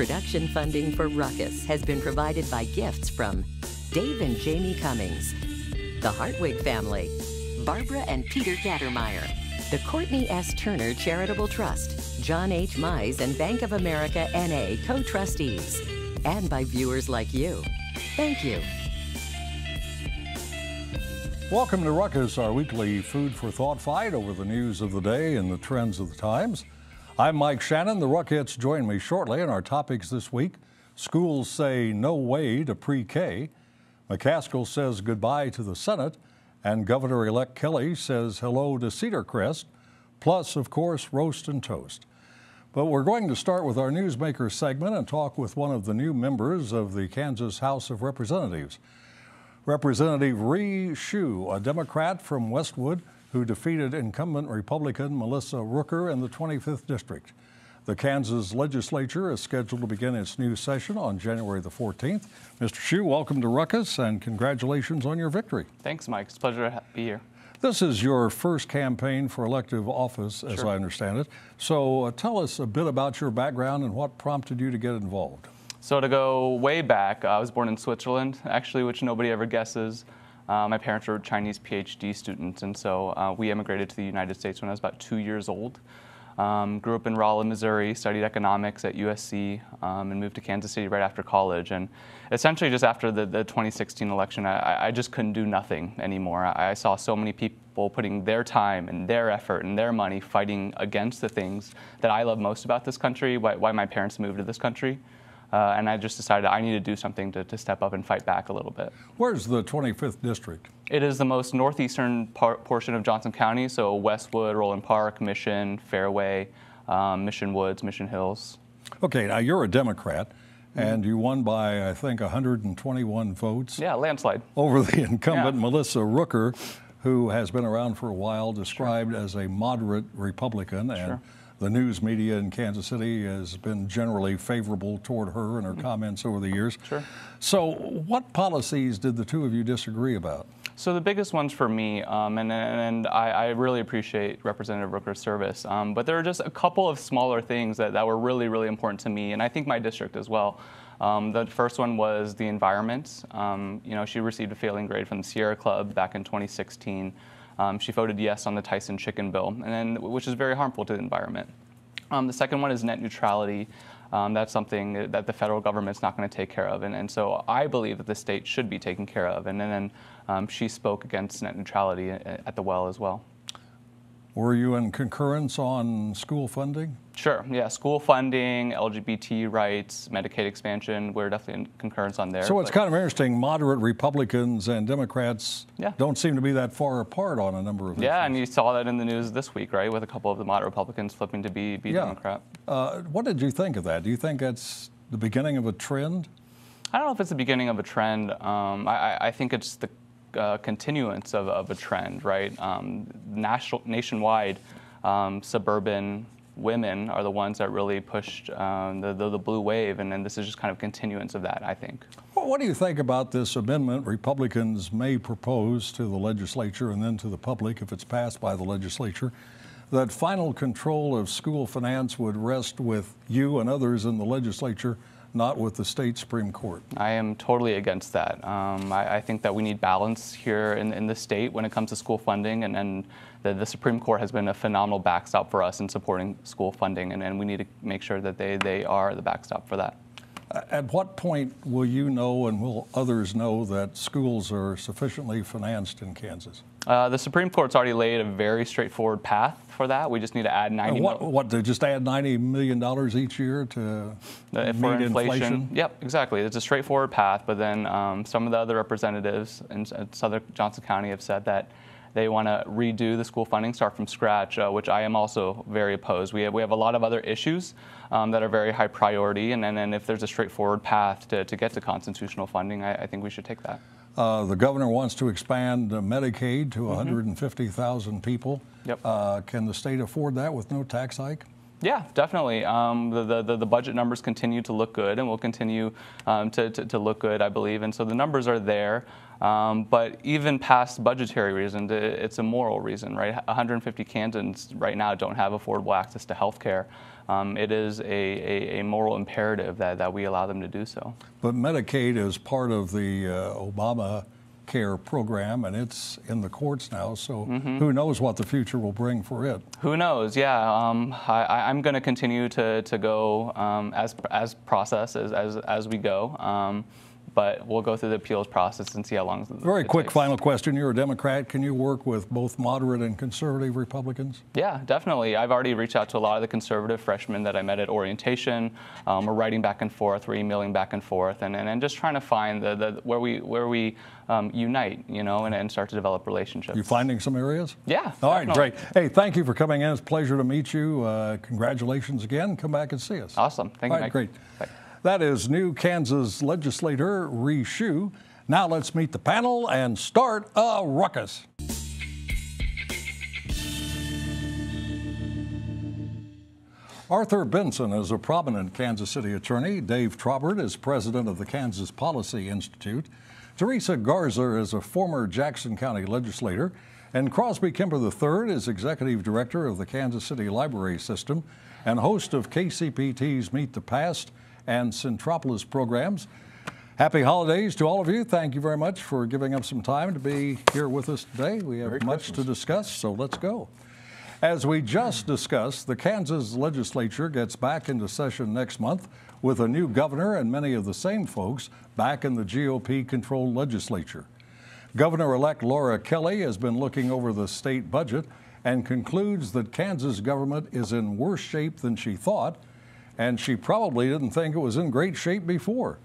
Production funding for Ruckus has been provided by gifts from Dave and Jamie Cummings, the Hartwig family, Barbara and Peter Gattermeyer, the Courtney S. Turner Charitable Trust, John H. Mize and Bank of America N.A. co-trustees, and by viewers like you. Thank you. Welcome to Ruckus, our weekly food for thought fight over the news of the day and the trends of the times. I'm Mike Shannon. The Ruckettes join me shortly, and our topics this week: schools say no way to pre-K, McCaskill says goodbye to the Senate, and Governor-elect Kelly says hello to Cedar Crest, plus, of course, roast and toast. But we're going to start with our Newsmaker segment and talk with one of the new members of the Kansas House of Representatives. Representative Rhee Shue, a Democrat from Westwood who defeated incumbent Republican Melissa Rooker in the 25th District. The Kansas legislature is scheduled to begin its new session on January the 14th. Mr. Shue, welcome to Ruckus and congratulations on your victory. Thanks, Mike. It's a pleasure to be here. This is your first campaign for elective office, as I understand it. So tell us a bit about your background and what prompted you to get involved. So to go way back, I was born in Switzerland, actually, which nobody ever guesses. My parents were Chinese PhD students, and so we immigrated to the United States when I was about 2 years old. Grew up in Rolla, Missouri, studied economics at USC, and moved to Kansas City right after college. And essentially just after the 2016 election, I just couldn't do nothing anymore. I saw so many people putting their time and their effort and their money fighting against the things that I love most about this country, why my parents moved to this country. And I just decided I need to do something to step up and fight back a little bit. Where's the 25th District? It is the most northeastern portion of Johnson County, so Westwood, Roland Park, Mission, Fairway, Mission Woods, Mission Hills. Okay, now you're a Democrat, and you won by, I think, 121 votes. Yeah, landslide. Over the incumbent Melissa Rooker, who has been around for a while, described as a moderate Republican. And the news media in Kansas City has been generally favorable toward her and her comments over the years. So what policies did the two of you disagree about? So the biggest ones for me, and I really appreciate Representative Rooker's service, but there are just a couple of smaller things that were really, really important to me, and I think my district as well. The first one was the environment. You know, she received a failing grade from the Sierra Club back in 2016. She voted yes on the Tyson chicken bill, which is very harmful to the environment. The second one is net neutrality. That's something that the federal government's not going to take care of, and so I believe that the state should be taken care of. And then she spoke against net neutrality at the well as well. Were you in concurrence on school funding? Sure, yeah, school funding, LGBT rights, Medicaid expansion, we're definitely in concurrence on there. So it's kind of interesting, moderate Republicans and Democrats don't seem to be that far apart on a number of issues. Yeah, and you saw that in the news this week, right, with a couple of the moderate Republicans flipping to be Democrat. What did you think of that? Do you think that's the beginning of a trend? I don't know if it's the beginning of a trend. I think it's the continuance of a trend, right? Nationwide, suburban women are the ones that really pushed the blue wave, and then this is just kind of continuance of that, I think. Well, what do you think about this amendment Republicans may propose to the legislature and then to the public if it's passed by the legislature, that final control of school finance would rest with you and others in the legislature, not with the state Supreme Court? I am totally against that. I think that we need balance here in the state when it comes to school funding, and the Supreme Court has been a phenomenal backstop for us in supporting school funding, and we need to make sure that they are the backstop for that. At what point will you know and will others know that schools are sufficiently financed in Kansas? The Supreme Court's already laid a very straightforward path for that. We just need to add to just add $90 million each year to meet inflation? Yep, exactly. It's a straightforward path, but then some of the other representatives in Southern Johnson County have said that they want to redo the school funding, start from scratch, which I am also very opposed. We have a lot of other issues that are very high priority, and then if there's a straightforward path to get to constitutional funding, I think we should take that. The governor wants to expand Medicaid to 150,000 people. Yep. Can the state afford that with no tax hike? Yeah, definitely. The budget numbers continue to look good and will continue to look good, I believe. And so the numbers are there. But even past budgetary reasons, it's a moral reason, right? 150 Kansans right now don't have affordable access to health care. It is a moral imperative that we allow them to do so. But Medicaid is part of the Obamacare program, and it's in the courts now, so who knows what the future will bring for it. Who knows? Yeah, I'm going to continue to go as process as we go. But we'll go through the appeals process and see how long Very quick takes. final question. You're a Democrat. Can you work with both moderate and conservative Republicans? Yeah, definitely. I've already reached out to a lot of the conservative freshmen that I met at orientation. We're writing back and forth, we're emailing back and forth, and just trying to find where we unite, you know, and start to develop relationships. You finding some areas? Yeah. All right, definitely. great. Hey, thank you for coming in. It's a pleasure to meet you. Congratulations again. Come back and see us. Awesome. Thank you, All right, Mike. great. Bye. That is new Kansas legislator Rhee Shue. Now let's meet the panel and start a ruckus. Arthur Benson is a prominent Kansas City attorney. Dave Trobert is president of the Kansas Policy Institute. Teresa Garza is a former Jackson County legislator. And Crosby Kimber III is executive director of the Kansas City Library System and host of KCPT's Meet the Past and Centropolis programs. Happy holidays to all of you. Thank you very much for giving up some time to be here with us today. We have much to discuss, so let's go. As we just discussed, the Kansas legislature gets back into session next month with a new governor and many of the same folks back in the GOP-controlled legislature. Governor-elect Laura Kelly has been looking over the state budget and concludes that Kansas government is in worse shape than she thought, and she probably didn't think it was in great shape before.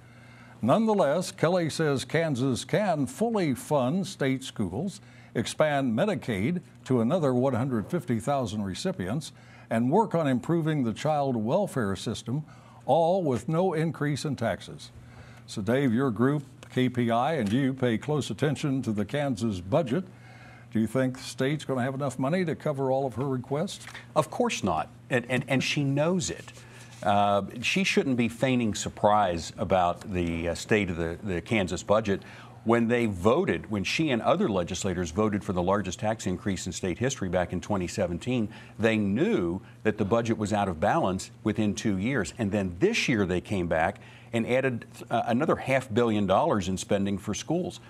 Nonetheless, Kelly says Kansas can fully fund state schools, expand Medicaid to another 150,000 recipients, and work on improving the child welfare system, all with no increase in taxes. So Dave, your group, KPI, and you pay close attention to the Kansas budget. Do you think the state's going to have enough money to cover all of her requests? Of course not, and she knows it. She shouldn't be feigning surprise about the state of the Kansas budget. When they voted, when she and other legislators voted for the largest tax increase in state history back in 2017, they knew that the budget was out of balance within 2 years. And then this year they came back and added another $500 million in spending for schools.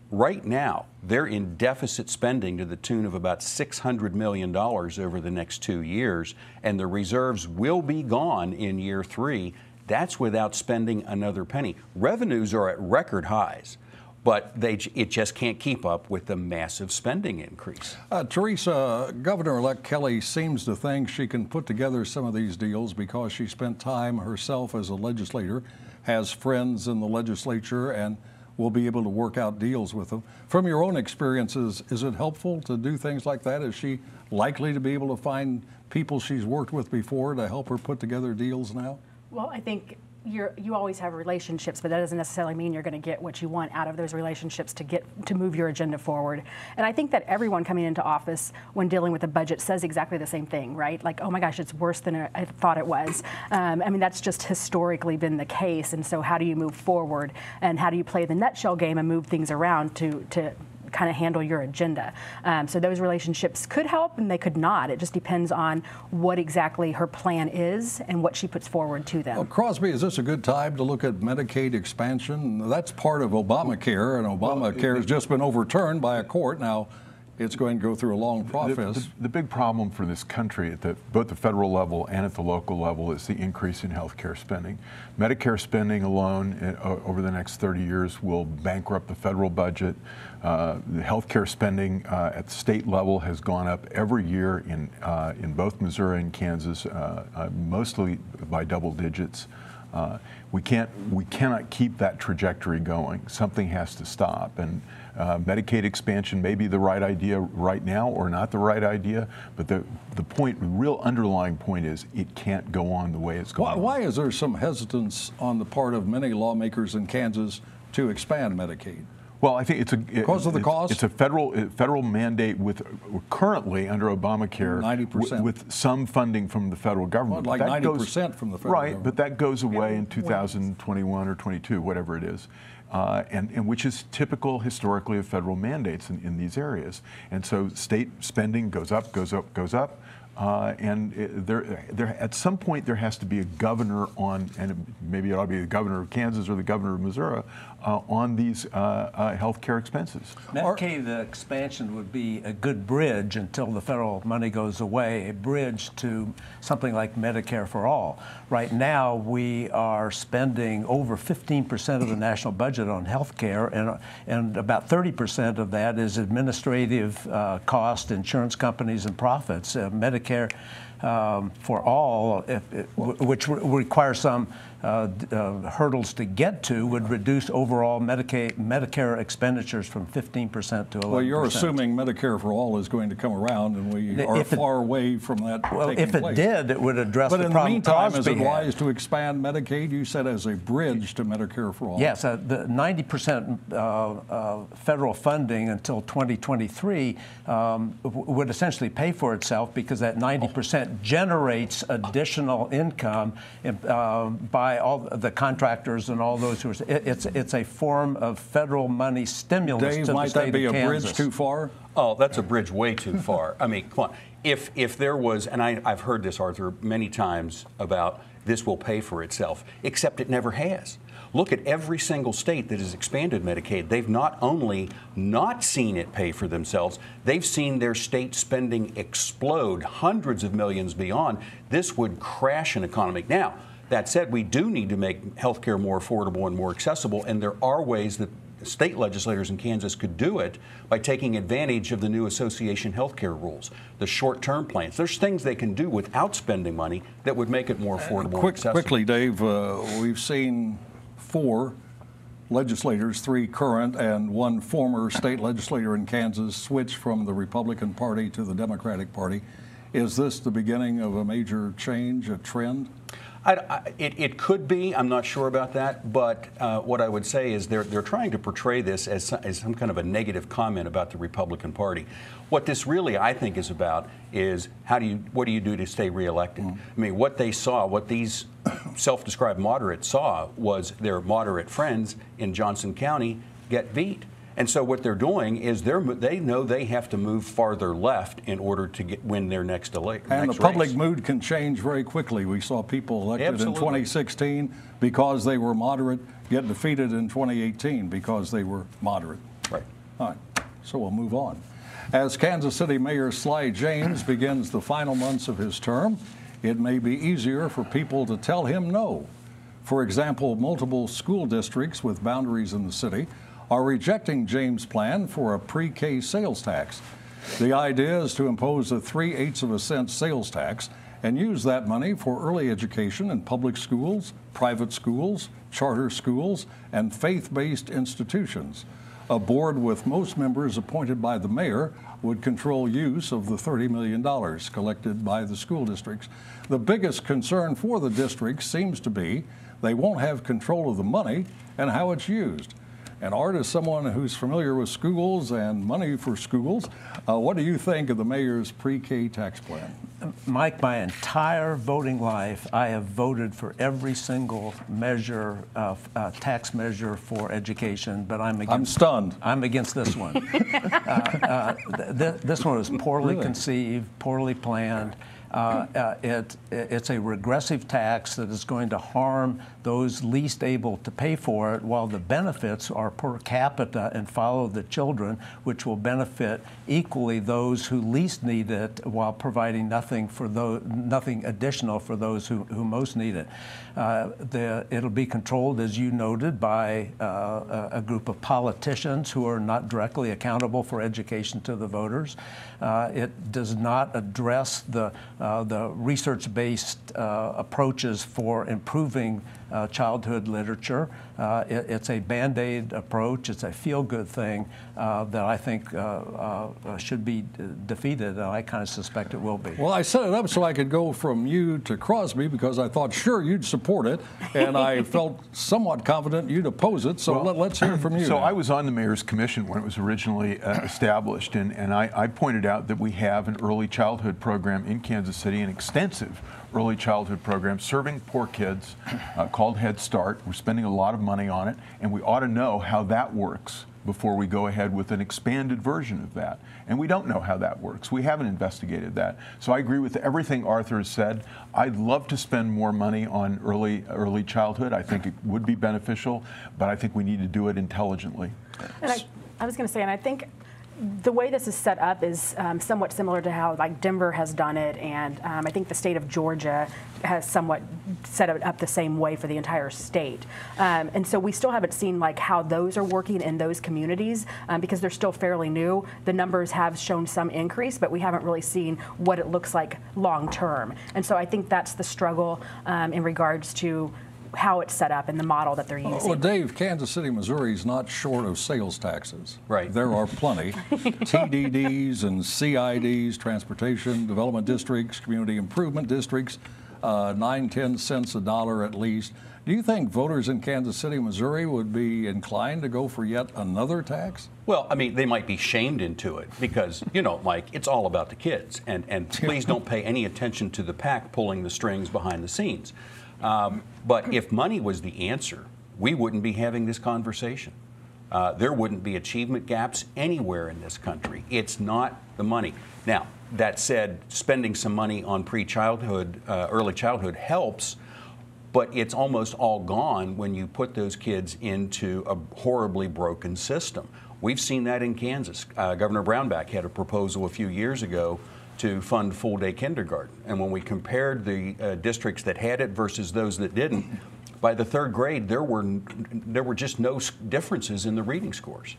Right now, they're in deficit spending to the tune of about $600 million over the next 2 years, and the reserves will be gone in year 3. That's without spending another penny. Revenues are at record highs, but it just can't keep up with the massive spending increase. Teresa, Governor-elect Kelly seems to think she can put together some of these deals because she spent time herself as a legislator, has friends in the legislature, and will be able to work out deals with them. From your own experiences, is it helpful to do things like that? Is she likely to be able to find people she's worked with before to help her put together deals now? Well, I think you always have relationships, but that doesn't necessarily mean you're going to get what you want out of those relationships to move your agenda forward. And I think that everyone coming into office when dealing with a budget says exactly the same thing, right? Like, oh my gosh, it's worse than I thought it was. I mean, that's just historically been the case. And so how do you move forward, and how do you play the nutshell game and move things around to kind of handle your agenda? So those relationships could help and they could not. It just depends on what exactly her plan is and what she puts forward to them. Well, Crosby, is this a good time to look at Medicaid expansion? That's part of Obamacare, and Obamacare has just been overturned by a court. Now, it's going to go through a long process. The big problem for this country at both the federal level and at the local level is the increase in health care spending. Medicare spending alone over the next 30 years will bankrupt the federal budget. The health care spending at the state level has gone up every year in both Missouri and Kansas, mostly by double digits. We cannot keep that trajectory going. Something has to stop, and Medicaid expansion may be the right idea right now or not the right idea, but the real underlying point is it can't go on the way it's going. Why is there some hesitance on the part of many lawmakers in Kansas to expand Medicaid? Well, I think because of the cost. It's a federal mandate with currently under Obamacare 90% with some funding from the federal government. Well, like 90% from the federal government. Right, but that goes away in 2021 or 22, whatever it is. And which is typical historically of federal mandates in these areas. And so state spending goes up, goes up, goes up. At some point there has to be a governor on, and maybe it ought to be the governor of Kansas or the governor of Missouri, on these health care expenses. Medicaid expansion would be a good bridge until the federal money goes away, a bridge to something like Medicare for all. Right now, we are spending over 15% of the national budget on health care, and about 30% of that is administrative cost, insurance companies, and profits. Medicare for all, which requires some hurdles to get to, would reduce overall Medicare expenditures from 15% to 11%. Well, you're assuming Medicare for all is going to come around, and we are far away from that taking place. If it did, it would address the problem. But in the meantime, is it wise to expand Medicaid? You said as a bridge to Medicare for all. Yes, the 90% federal funding until 2023 would essentially pay for itself, because that 90% generates additional income by all the contractors and all those who are. It's a form of federal money stimulus Dave, to the might state that be of a Kansas. bridge too far? Oh, that's a bridge way too far. I mean, come on. If there was, and I've heard this, Arthur, many times about this will pay for itself, except it never has. Look at every single state that has expanded Medicaid. They've not only not seen it pay for themselves, they've seen their state spending explode hundreds of millions beyond. This would crash an economy. Now, that said, we do need to make health care more affordable and more accessible, and there are ways that state legislators in Kansas could do it by taking advantage of the new association health care rules, the short-term plans. There's things they can do without spending money that would make it more affordable and accessible. Quickly, Dave, we've seen 4 legislators, 3 current and 1 former state legislator in Kansas, switch from the Republican Party to the Democratic Party. Is this the beginning of a major change, a trend? It could be. I'm not sure about that. But what I would say is they're trying to portray this as some kind of a negative comment about the Republican Party. What this really, I think, is about is what do you do to stay reelected? I mean, what they saw, what these self-described moderates saw, was their moderate friends in Johnson County get beat. And so what they're doing is they know they have to move farther left in order to win their next election. And the public mood can change very quickly. We saw people elected in 2016 because they were moderate get defeated in 2018 because they were moderate. Right. All right. So we'll move on. As Kansas City Mayor Sly James begins the final months of his term, it may be easier for people to tell him no. For example, multiple school districts with boundaries in the city are rejecting James' plan for a pre-K sales tax. The idea is to impose a 3/8 cent sales tax and use that money for early education in public schools, private schools, charter schools, and faith-based institutions. A board with most members appointed by the mayor would control use of the $30 million collected by the school districts. The biggest concern for the districts seems to be they won't have control of the money and how it's used. And Art, as someone who's familiar with schools and money for schools, what do you think of the mayor's pre-K tax plan? Mike, my entire voting life, I have voted for every single measure, tax measure for education, but I'm stunned. I'm against this one. This one is poorly conceived, poorly planned. It's a regressive tax that is going to harm those least able to pay for it, while the benefits are per capita and follow the children, which will benefit equally those who least need it, while providing nothing additional for those who most need it. It'll be controlled, as you noted, by a group of politicians who are not directly accountable for education to the voters. It does not address the research-based approaches for improving childhood literature. It's a Band-Aid approach. It's a feel-good thing that I think should be defeated, and I kind of suspect it will be. Well, I set it up so I could go from you to Crosby because I thought, sure, you'd support it, and I felt somewhat confident you'd oppose it, so Well, let's hear from you. So now. I was on the Mayor's Commission when it was originally established, and I pointed out that we have an early childhood program in Kansas City, an extensive early childhood program serving poor kids called Head Start. We're spending a lot of money on it, and we ought to know how that works before we go ahead with an expanded version of that. And we don't know how that works. We haven't investigated that. So I agree with everything Arthur has said. I'd love to spend more money on early childhood. I think it would be beneficial, but I think we need to do it intelligently. And I was going to say, and I think the way this is set up is somewhat similar to how like Denver has done it, and I think the state of Georgia has somewhat set it up the same way for the entire state. And so we still haven't seen like how those are working in those communities because they're still fairly new. The numbers have shown some increase, but we haven't really seen what it looks like long term. And so I think that's the struggle in regards to how it's set up and the model that they're using. Well, Dave, Kansas City, Missouri is not short of sales taxes. Right. There are plenty. TDDs and CIDs, transportation development districts, community improvement districts, 9-10 cents a dollar at least. Do you think voters in Kansas City, Missouri would be inclined to go for yet another tax? Well, I mean, they might be shamed into it because, you know, Mike, it's all about the kids. And please don't pay any attention to the PAC pulling the strings behind the scenes. But if money was the answer, we wouldn't be having this conversation. There wouldn't be achievement gaps anywhere in this country. It's not the money. Now, that said, spending some money on pre-childhood, early childhood helps, but it's almost all gone when you put those kids into a horribly broken system. We've seen that in Kansas. Governor Brownback had a proposal a few years ago to fund full-day kindergarten. And when we compared the districts that had it versus those that didn't, by the third grade, there were just no differences in the reading scores.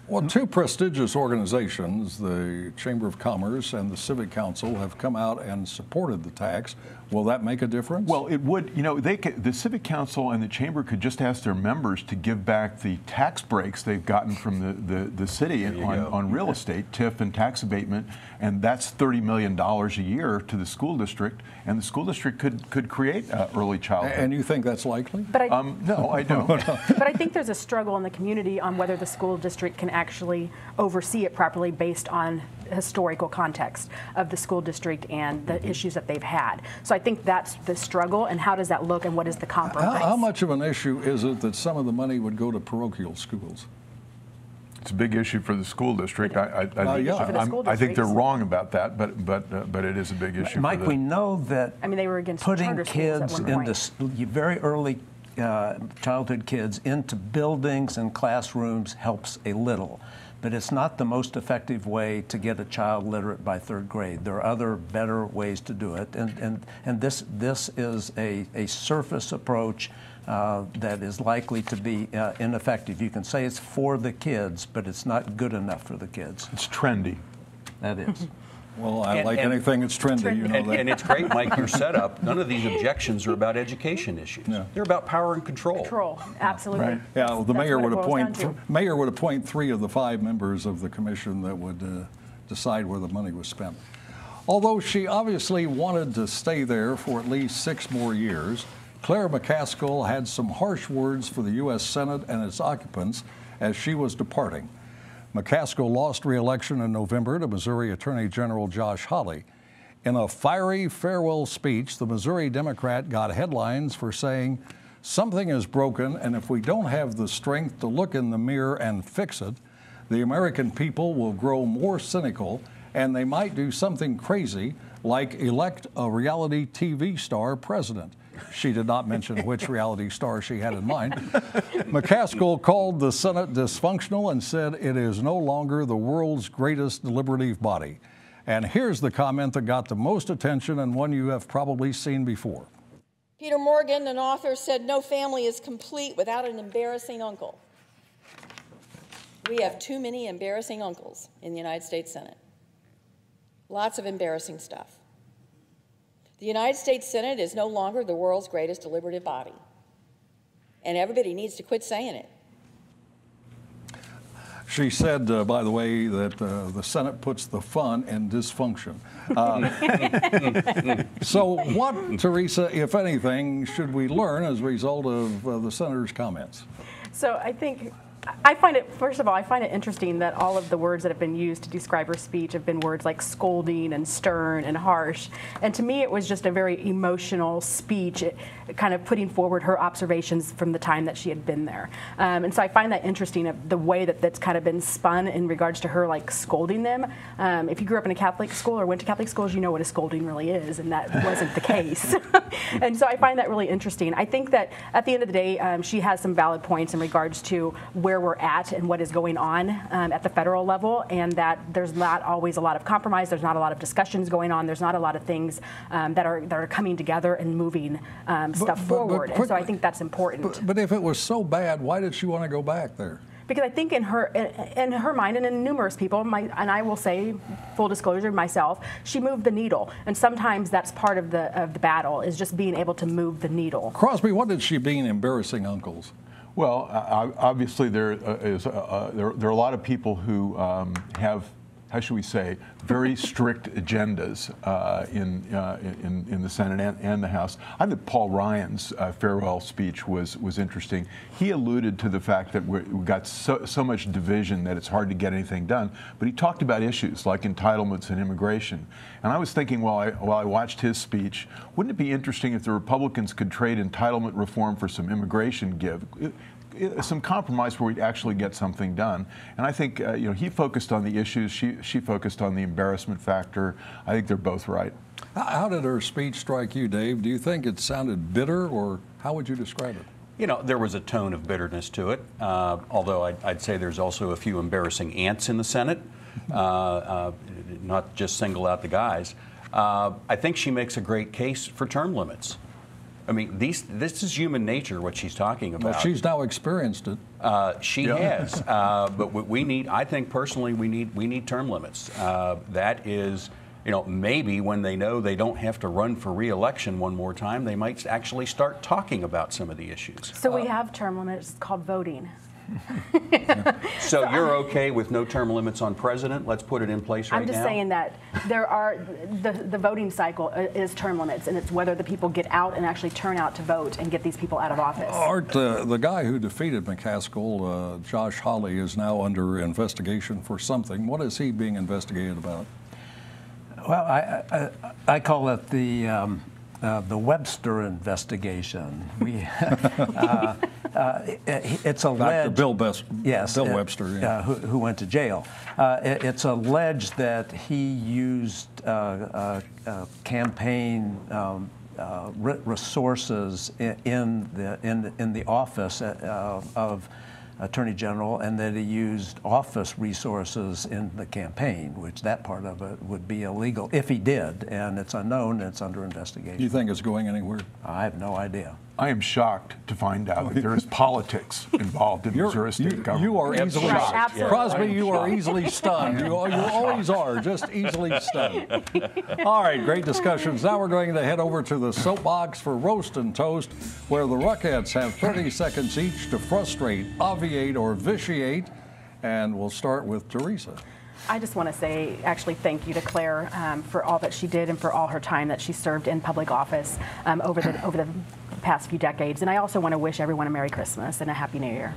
Well, two prestigious organizations, the Chamber of Commerce and the Civic Council, have come out and supported the tax. Will that make a difference? Well, it would. You know, the Civic Council and the Chamber could just ask their members to give back the tax breaks they've gotten from the city on real estate, TIF and tax abatement, and that's $30 million a year to the school district, and the school district could create early childhood. And you think that's likely? But no, I don't. But I think there's a struggle in the community on whether the school district can actually oversee it properly based on historical context of the school district and the issues that they've had. So I think that's the struggle, and how does that look, and what is the compromise? How much of an issue is it that some of the money would go to parochial schools? It's a big issue for the school district. I think they're wrong about that, but it is a big issue. Mike, we know that they were against putting charter schools kids at one point. into very early childhood kids into buildings and classrooms helps a little, but it's not the most effective way to get a child literate by third grade. There are other better ways to do it, and this is a surface approach that is likely to be ineffective. You can say it's for the kids, but it's not good enough for the kids. It's trendy. That is. Well, I like anything that's trendy, you know that. And it's great, Mike, your setup. None of these objections are about education issues. No. They're about power and control. Control, absolutely. Right. Yeah, well, the mayor would appoint appoint 3 of the 5 members of the commission that would decide where the money was spent. Although she obviously wanted to stay there for at least 6 more years, Claire McCaskill had some harsh words for the U.S. Senate and its occupants as she was departing. McCaskill lost re-election in November to Missouri Attorney General Josh Hawley. In a fiery farewell speech, the Missouri Democrat got headlines for saying, "Something is broken, and if we don't have the strength to look in the mirror and fix it, the American people will grow more cynical, and they might do something crazy like elect a reality TV star president." She did not mention which reality star she had in mind. McCaskill called the Senate dysfunctional and said it is no longer the world's greatest deliberative body. And here's the comment that got the most attention and one you have probably seen before. Peter Morgan, an author, said, "No family is complete without an embarrassing uncle." We have too many embarrassing uncles in the United States Senate. Lots of embarrassing stuff. The United States Senate is no longer the world's greatest deliberative body. and everybody needs to quit saying it. She said, by the way, that the Senate puts the fun in dysfunction. So what, Teresa, if anything, should we learn as a result of the senator's comments? So I find it, first of all, I find it interesting that all of the words that have been used to describe her speech have been words like scolding and stern and harsh. And to me, it was just a very emotional speech, kind of putting forward her observations from the time that she had been there. And so I find that interesting, of the way that that's kind of been spun in regards to her like scolding them. If you grew up in a Catholic school or went to Catholic schools, you know what a scolding really is, and that wasn't the case. And so I find that really interesting. I think that at the end of the day, she has some valid points in regards to where we're at and what is going on at the federal level, and that there's not always a lot of compromise, there's not a lot of discussions going on, there's not a lot of things that are coming together and moving stuff forward. And so I think that's important. But if it was so bad, why did she want to go back there? Because I think in her mind, and in numerous people, and I will say, full disclosure, myself, she moved the needle, and sometimes that's part of the battle, is just being able to move the needle. Crosby, what did she mean embarrassing uncles? Well, obviously there are a lot of people who have, how should we say, very strict agendas in the Senate and the House. I think Paul Ryan's farewell speech was interesting. He alluded to the fact that we've got so much division that it's hard to get anything done, but he talked about issues like entitlements and immigration. And I was thinking while I watched his speech, wouldn't it be interesting if the Republicans could trade entitlement reform for some immigration some compromise where we'd actually get something done? And I think he focused on the issues, she focused on the embarrassment factor. I think they're both right. How did her speech strike you, Dave? Do you think it sounded bitter, or how would you describe it? You know, there was a tone of bitterness to it, although I'd say there's also a few embarrassing ants in the Senate, not just single out the guys. I think she makes a great case for term limits. I mean, this is human nature, what she's talking about. Well, she's now experienced it. She has, but we need. I think personally, we need term limits. That is, maybe when they know they don't have to run for re-election one more time, they might actually start talking about some of the issues. So we have term limits called voting. So you're okay with no term limits on president? Let's put it in place right now. I'm just saying that there are the voting cycle is term limits, and it's whether the people get out and actually turn out to vote and get these people out of office. Art, the guy who defeated McCaskill, Josh Hawley, is now under investigation for something. What is he being investigated about? Well, I call it the Webster investigation. It's alleged. Bill Webster, who went to jail. It's alleged that he used campaign resources in the office of Attorney General, and that he used office resources in the campaign, which that part of it would be illegal if he did, and it's unknown and it's under investigation. Do you think it's going anywhere? I have no idea. I am shocked to find out that there is politics involved in Missouri State government. You are easily shocked. Crosby, you are easily stunned. You always are, just easily stunned. All right, great discussions. Now we're going to head over to the soapbox for Roast and Toast, where the Ruckettes have 30 seconds each to frustrate, obviate, or vitiate. And we'll start with Teresa. I just want to say, actually, thank you to Claire for all that she did and for all her time that she served in public office over the past few decades. And I also want to wish everyone a Merry Christmas and a Happy New Year.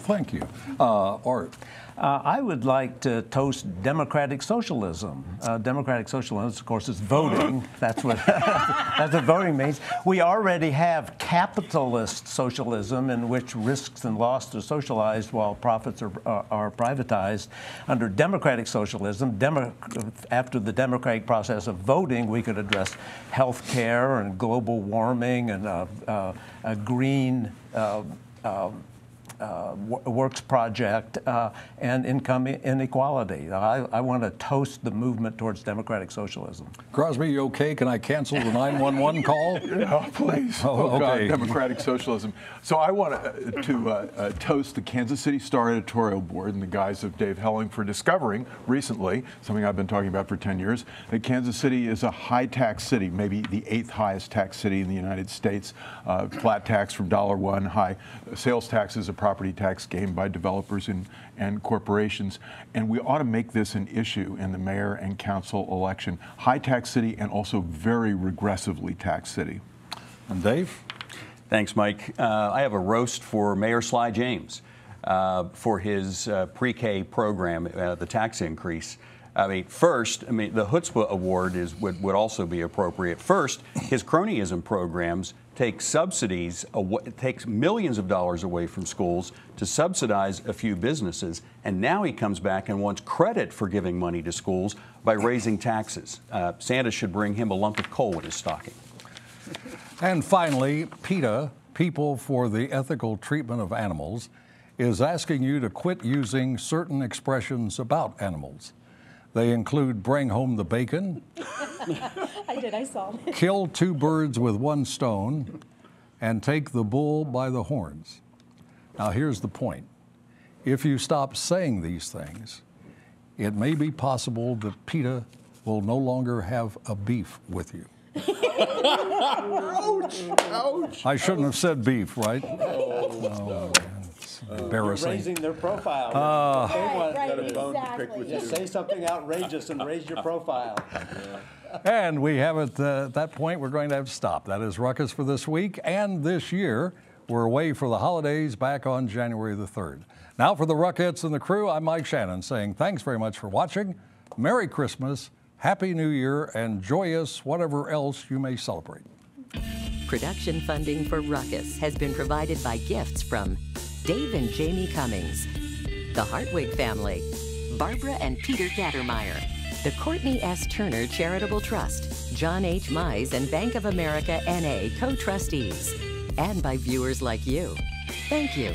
Thank you. Art. I would like to toast democratic socialism. Democratic socialism, of course, is voting. That's what voting means. We already have capitalist socialism, in which risks and loss are socialized while profits are privatized. Under democratic socialism, after the democratic process of voting, we could address health care and global warming and a green works project and income inequality. I want to toast the movement towards democratic socialism. Crosby, you okay? Can I cancel the 911 call? Oh, please. Oh, okay. God, democratic socialism. So I want to toast the Kansas City Star editorial board in the guise of Dave Helling for discovering recently, something I've been talking about for 10 years, that Kansas City is a high-tax city, maybe the 8th highest tax city in the United States. Flat tax from $1, high sales tax is a property tax gained by developers and corporations. And we ought to make this an issue in the mayor and council election. High tax city and also very regressively taxed city. And Dave? Thanks, Mike. I have a roast for Mayor Sly James for his pre-K program, the tax increase. I mean, first, the Chutzpah Award would also be appropriate. First, his cronyism programs take subsidies, takes millions of dollars away from schools to subsidize a few businesses, and now he comes back and wants credit for giving money to schools by raising taxes. Santa should bring him a lump of coal in his stocking. And finally, PETA, People for the Ethical Treatment of Animals, is asking you to quit using certain expressions about animals. They include bring home the bacon, I saw. Kill 2 birds with 1 stone, and take the bull by the horns. Now here's the point. If you stop saying these things, it may be possible that PETA will no longer have a beef with you. Ouch! Ouch! I shouldn't have said beef, right? Oh, man. It's embarrassing. Raising their profile. Exactly. Just say something outrageous and raise your profile. And we have it at that point, we're going to have to stop. That is Ruckus for this week and this year. We're away for the holidays, back on January the 3rd. Now for the Ruckettes and the crew, I'm Mike Shannon saying thanks very much for watching. Merry Christmas, Happy New Year, and joyous whatever else you may celebrate. Production funding for Ruckus has been provided by gifts from Dave and Jamie Cummings, the Hartwig family, Barbara and Peter Gattermeyer, the Courtney S. Turner Charitable Trust, John H. Mize and Bank of America N.A. co-trustees, and by viewers like you. Thank you.